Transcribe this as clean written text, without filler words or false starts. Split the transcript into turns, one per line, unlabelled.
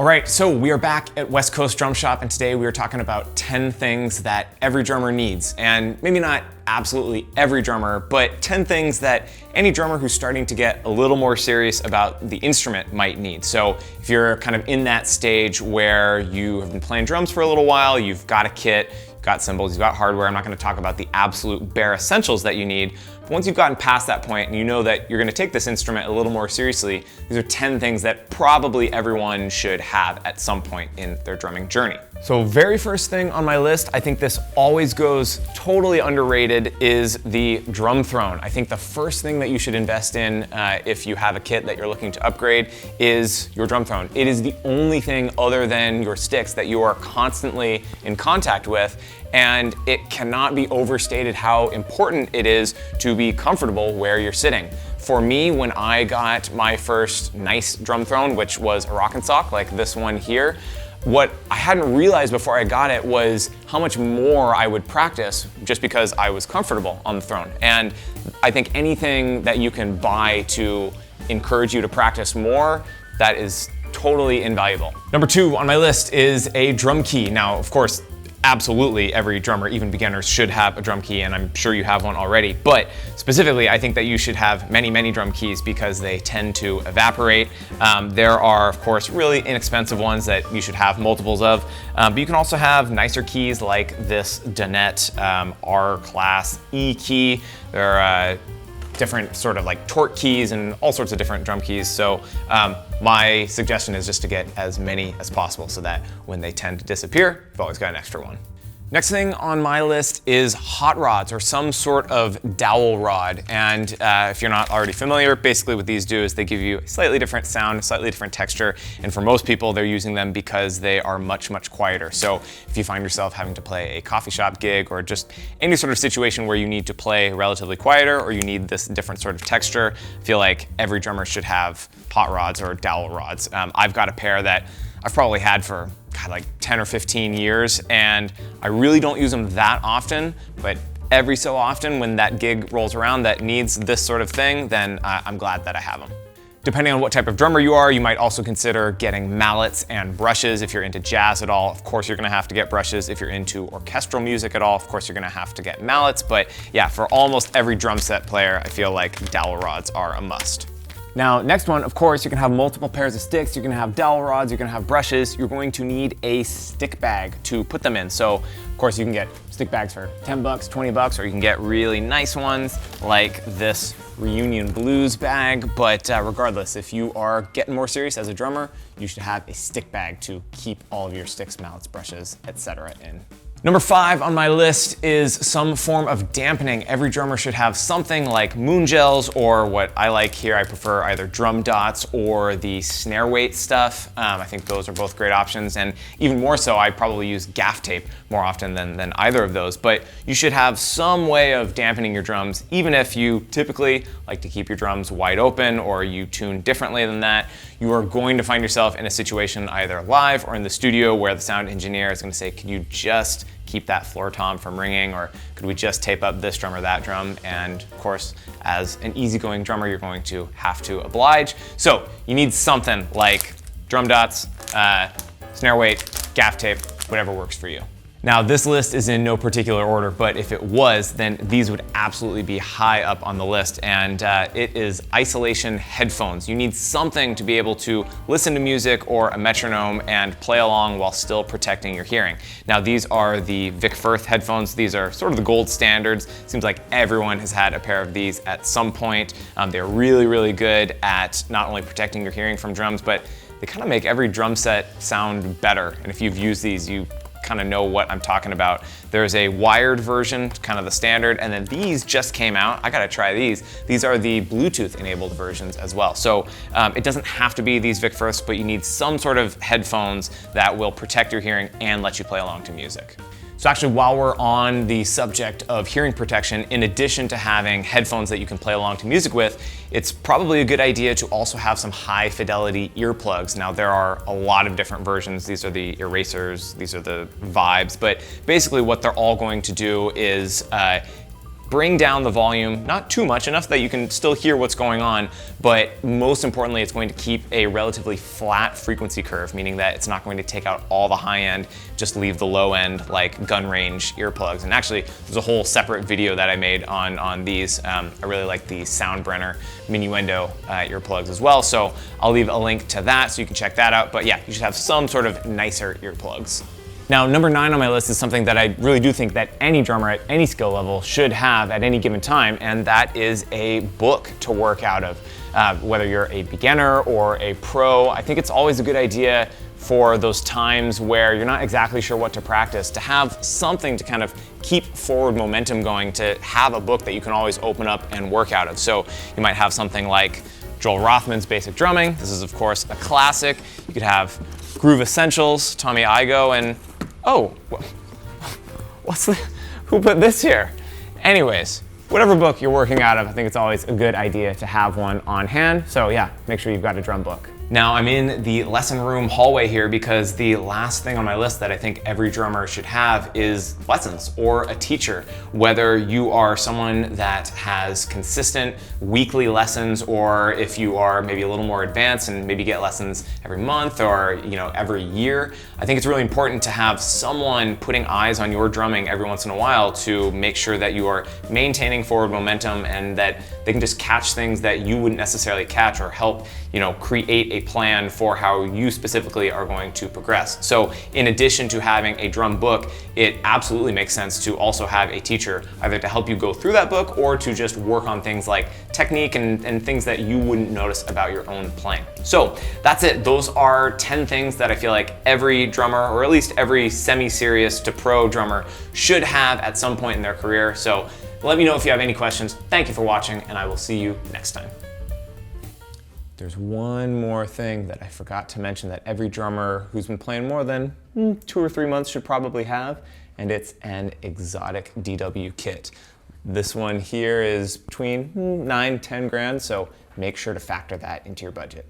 All right, so we are back at West Coast Drum Shop, and today we are talking about 10 things that every drummer needs. And maybe not absolutely every drummer, but 10 things that any drummer who's starting to get a little more serious about the instrument might need. So if you're kind of in that stage where you have been playing drums for a little while, you've got a kit, you've got cymbals, you've got hardware. I'm not gonna talk about the absolute bare essentials that you need, but once you've gotten past that point and you know that you're gonna take this instrument a little more seriously, these are 10 things that probably everyone should have at some point in their drumming journey. So very first thing on my list, I think this always goes totally underrated, is the drum throne. I think the first thing that you should invest in if you have a kit that you're looking to upgrade is your drum throne. It is the only thing other than your sticks that you are constantly in contact with, and it cannot be overstated how important it is to be comfortable where you're sitting. For me, when I got my first nice drum throne, which was a rock and sock like this one here, what I hadn't realized before I got it was how much more I would practice just because I was comfortable on the throne. And I think anything that you can buy to encourage you to practice more, that is totally invaluable. Number 2 on my list is a drum key. Now, of course, absolutely every drummer, even beginners, should have a drum key, and I'm sure you have one already. But specifically, I think that you should have many, many drum keys because they tend to evaporate. There are, of course, really inexpensive ones that you should have multiples of, but you can also have nicer keys like this Donette R-Class E key. They're different sort of like torque keys and all sorts of different drum keys. So my suggestion is just to get as many as possible so that when they tend to disappear, you've always got an extra one. Next thing on my list is hot rods or some sort of dowel rod. And if you're not already familiar, basically what these do is they give you a slightly different sound, a slightly different texture. And for most people, they're using them because they are much, much quieter. So if you find yourself having to play a coffee shop gig or just any sort of situation where you need to play relatively quieter or you need this different sort of texture, I feel like every drummer should have hot rods or dowel rods. I've got a pair that I've probably had for like 10 or 15 years, and I really don't use them that often, but every so often when that gig rolls around that needs this sort of thing, then I'm glad that I have them. Depending on what type of drummer you are, you might also consider getting mallets and brushes. If you're into jazz at all, of course you're gonna have to get brushes. If you're into orchestral music at all, of course you're gonna have to get mallets. But yeah, for almost every drum set player, I feel like dowel rods are a must. Now, next one, of course, you're gonna have multiple pairs of sticks, you're gonna have dowel rods, you're gonna have brushes, you're going to need a stick bag to put them in. So, of course, you can get stick bags for 10 bucks, 20 bucks, or you can get really nice ones like this Reunion Blues bag. But regardless, if you are getting more serious as a drummer, you should have a stick bag to keep all of your sticks, mallets, brushes, etc. in. Number 5 on my list is some form of dampening. Every drummer should have something like moon gels, or what I like here, I prefer either drum dots or the snare weight stuff. I think those are both great options, and even more so, I probably use gaff tape more often than either of those. But you should have some way of dampening your drums, even if you typically like to keep your drums wide open or you tune differently than that. You are going to find yourself in a situation either live or in the studio where the sound engineer is going to say, can you just keep that floor tom from ringing, or could we just tape up this drum or that drum? And of course, as an easygoing drummer, you're going to have to oblige. So you need something like drum dots, snare weight, gaff tape, whatever works for you. Now, this list is in no particular order, but if it was, then these would absolutely be high up on the list, and it is isolation headphones. You need something to be able to listen to music or a metronome and play along while still protecting your hearing. Now, these are the Vic Firth headphones. These are sort of the gold standards. Seems like everyone has had a pair of these at some point. They're really, really good at not only protecting your hearing from drums, but they kind of make every drum set sound better. And if you've used these, you kind of know what I'm talking about. There's a wired version, kind of the standard, and then these just came out. I gotta try these. These are the Bluetooth enabled versions as well. So it doesn't have to be these Vic Firths, but you need some sort of headphones that will protect your hearing and let you play along to music. So actually, while we're on the subject of hearing protection, in addition to having headphones that you can play along to music with, it's probably a good idea to also have some high fidelity earplugs. Now, there are a lot of different versions. These are the erasers, these are the vibes, but basically what they're all going to do is bring down the volume, not too much, enough that you can still hear what's going on, but most importantly, it's going to keep a relatively flat frequency curve, meaning that it's not going to take out all the high end, just leave the low end like gun range earplugs. And actually, there's a whole separate video that I made on these. I really like the Soundbrenner Minuendo earplugs as well, so I'll leave a link to that so you can check that out. But yeah, you should have some sort of nicer earplugs. Now, number 9 on my list is something that I really do think that any drummer at any skill level should have at any given time, and that is a book to work out of. Whether you're a beginner or a pro, I think it's always a good idea for those times where you're not exactly sure what to practice, to have something to kind of keep forward momentum going, to have a book that you can always open up and work out of. So you might have something like Joel Rothman's Basic Drumming. This is, of course, a classic. You could have Groove Essentials, Tommy Igoe, and oh, who put this here? Anyways, whatever book you're working out of, I think it's always a good idea to have one on hand. So yeah, make sure you've got a drum book. Now I'm in the lesson room hallway here because the last thing on my list that I think every drummer should have is lessons or a teacher. Whether you are someone that has consistent weekly lessons, or if you are maybe a little more advanced and maybe get lessons every month or every year, I think it's really important to have someone putting eyes on your drumming every once in a while to make sure that you are maintaining forward momentum and that they can just catch things that you wouldn't necessarily catch, or help create a plan for how you specifically are going to progress. So in addition to having a drum book, it absolutely makes sense to also have a teacher, either to help you go through that book or to just work on things like technique and things that you wouldn't notice about your own playing. So that's it. Those are 10 things that I feel like every drummer, or at least every semi-serious to pro drummer, should have at some point in their career. So let me know if you have any questions. Thank you for watching, and I will see you next time. There's one more thing that I forgot to mention that every drummer who's been playing more than 2 or 3 months should probably have, and it's an exotic DW kit. This one here is between 9, 10 grand, so make sure to factor that into your budget.